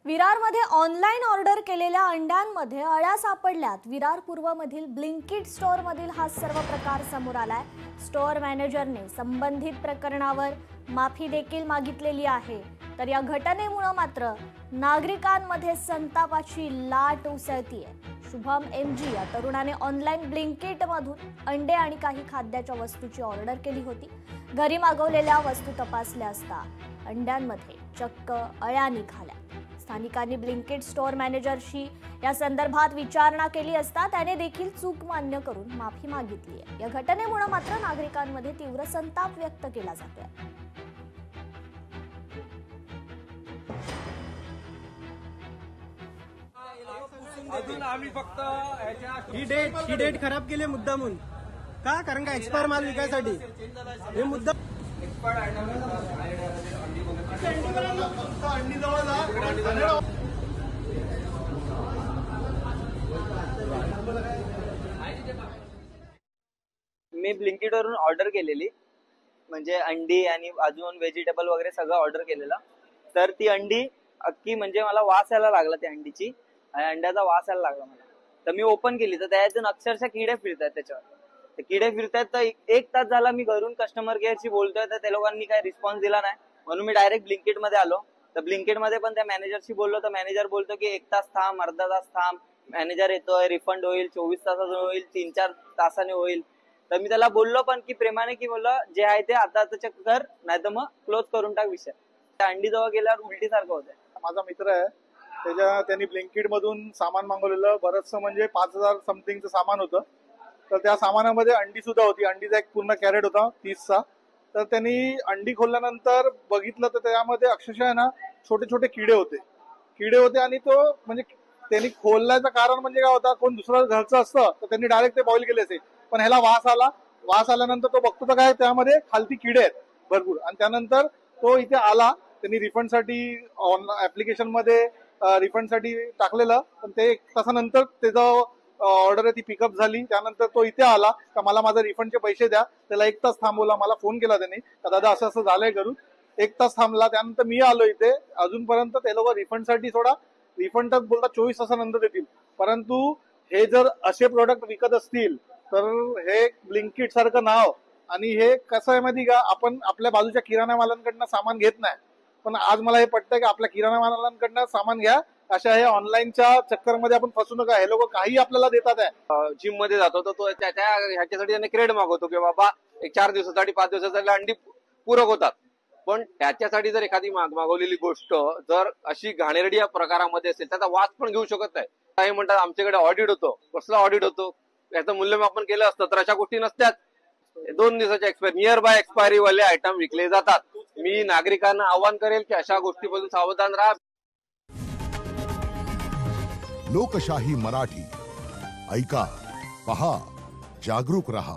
विरारमध्ये online order केलेल्या अंड्यांमध्ये अळ्या सापडल्यात। Virar पूर्वमधील Blinkit स्टोअरमधील हा सर्व प्रकार समोर आलाय। स्टोअर मॅनेजरने संबंधित प्रकरणावर माफी देखील मागितलेली आहे। तर या घटनेमुळे मात्र नागरिकांमध्ये संतापाची लाट उसळतीये। शुभम एमजी या तरुणाने ऑनलाईन ब्लिंकिट मधून अंडे आणि काही खाद्याच्या वस्तूची ऑर्डर केली होती। घरी मागवलेल्या वस्तू तपासल्या असता अंड्यांमध्ये चक्क अळ्या निघाल्या। स्थानिकांनी ब्लिंकिट स्टोअर मॅनेजरशी या संदर्भात विचारणा केली असता त्याने देखील चूक मान्य करून माफी मागितली आहे। या घटनेमुळे मात्र नागरिकांमध्ये तीव्र संताप व्यक्त केला जातोय। अजून आम्ही फक्त ही डेट खराब केली मुद्दामून का? कारण का एक्सपायर माल विकायसाठी हे मुद्दा मी ब्लिंकिटवरून ऑर्डर केलेली, म्हणजे अंडी आणि अजून व्हेजिटेबल वगैरे सगळं ऑर्डर केलेलं। तर ती अंडी अख्खी म्हणजे मला वास यायला लागला त्या अंडीची, अंड्याचा वास यायला लागला मला। तर मी ओपन केली तर त्यातून अक्षरशः किडे फिरतात। त्याच्यावर किडे फिरतात। तर 1 तास झाला मी घरून कस्टमर केअरशी बोलतोय, तर त्या लोकांनी काही रिस्पॉन्स दिला नाही। म्हणून मी डायरेक्ट ब्लिंकिट मध्ये आलो। तर ब्लिंकिट मध्ये पण त्या मॅनेजरशी बोललो, तर मॅनेजर बोलतो की 1 तास थांब, अर्धा तास थांब, मॅनेजर येतोय, रिफंड होईल, 24 तासात होईल, 3-4 तासाने होईल। तर मी त्याला बोललो पण की प्रेमाने की बोललो जे आहे ते आता चेक कर, नाही तर मग क्लोज करून टाक विषय। त्या अंडी जवळ गेल्यावर उलटी सारखं होतंय। माझा मित्र आहे, त्यांनी ब्लिंकिट मधून सामान मागवलेलं बरचसं, म्हणजे 5000 समथिंगचं सामान होतं। तर त्या सामानामध्ये अंडी सुद्धा होती। अंडीचा एक पूर्ण कॅरेट होता 30चा। तर त्यांनी अंडी खोलल्यानंतर बघितलं तर त्यामध्ये अक्षरशः ना छोटे छोटे किडे होते आणि तो म्हणजे त्यांनी खोलण्याचं कारण म्हणजे काय होता, कोण दुसरं घरचं असतं तर त्यांनी डायरेक्ट ते बॉईल केले असते। पण ह्याला वास आल्यानंतर तो बघतो तर काय त्यामध्ये खालती किडे आहेत भरपूर। आणि त्यानंतर तो इथे आला, त्यांनी रिफंडसाठी ऍप्लिकेशन मध्ये रिफंडसाठी टाकलेलं, पण ते 1 तासानंतर त्याचं ऑर्डर आहे ती पिकअप झाली। त्यानंतर तो इथे आला का मला माझे रिफंडचे पैसे द्या। त्याला 1 तास थांबवला, मला फोन केला त्यांनी का दादा असं असं झालंय करून। 1 तास थांबला, त्यानंतर मी आलो इथे। अजूनपर्यंत ते लोक रिफंडसाठी रिफंड तर बोलतात 24 तासानंतर देतील, परंतु हे जर असे प्रोडक्ट विकत असतील तर हे ब्लिंकिट सारखं नाव, आणि हे कसं आहे माहिती का, आपण आपल्या बाजूच्या किराणा मालांकडनं सामान घेत नाही, पण आज मला हे पटतंय की आपल्या किराणा मालांकडनं सामान घ्या। अशा हे ऑनलाईनच्या चक्करमध्ये आपण फसू नका। हे लोक काही आपल्याला देतात आहे। जिम मध्ये जातो तर तो ह्याच्यासाठी त्याने क्रेड मागवतो की बाबा 4 दिवसासाठी 5 दिवसासाठी अंडी पूरक होतात। पण त्याच्यासाठी जर एखादी मागवलेली गोष्ट जर अशी घाणेरडी प्रकारामध्ये असेल, त्याचा वास पण घेऊ शकत नाही। काही म्हणतात आमच्याकडे ऑडिट होतो, कसला ऑडिट होतो, याचं मूल्यमापन केलं असतं तर अशा गोष्टी नसत्यात। 2 दिवसाच्या नियर बाय एक्सपायरी वाले आयटम विकले जातात। मी नागरिकांना आवाहन करेल की अशा गोष्टीपासून सावधान राहा। लोकशाही मराठी ऐका, पहा, जागरूक रहा।